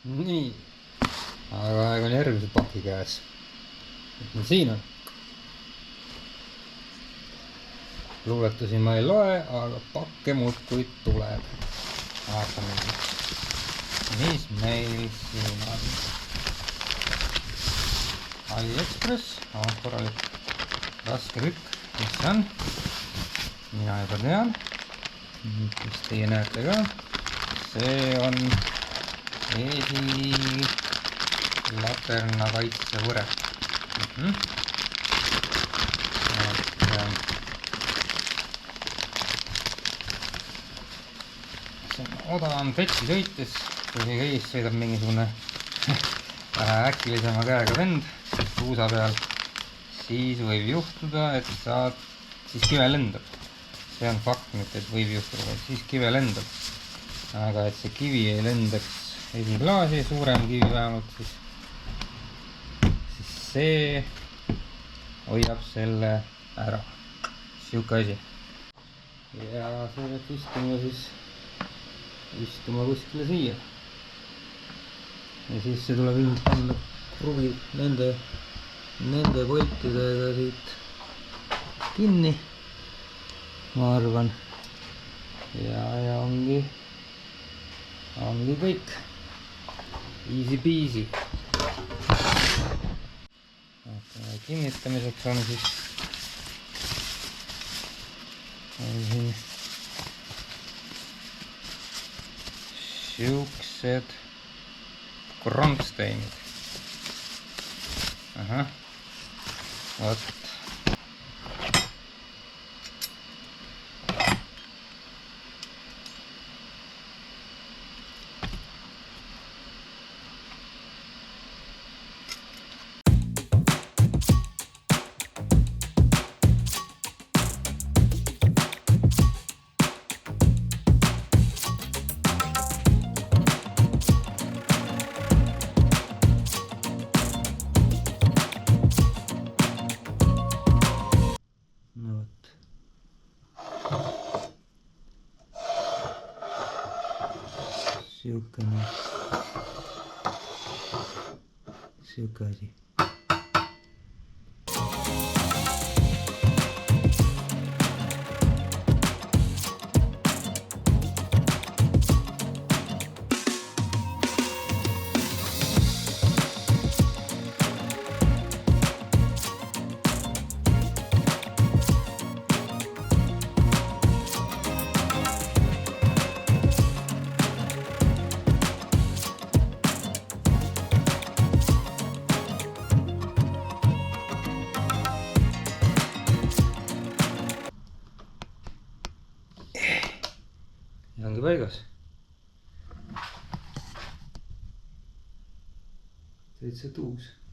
nii, aga aeg on järgmise paki käes. Siin on. luuletusi ma ei loe, aga pakke muudkui tuleb. vaatame, mis meil siin on. AliExpress, korralik raske tükk, mis see on? Mina juba tean, mis teie näete ka. see on laterna kaitsevõre. see on odavam petsi sõites, kui ees sõidab mingisugune vähe äkilisema käega vend kruusa peal, siis võib juhtuda, et siis kive lendab. see on fakt, mitte et võib juhtuda, vaid siis kive lendab. aga et see kivi ei lendaks esiklaasi, suurem kivi vähemalt, siis see hoiab selle ära. Siuke asi. ja see peab istuma kuskile siia. ja siis see tuleb ilmselt panna kruvi nende voltidega siit kinni, ma arvan. ja ongi kõik. Easy peasy. kinnitamiseks on siis siin siuksed kronsteinid. vot. siuke asi. ja ongi paigas. täitsa tuus.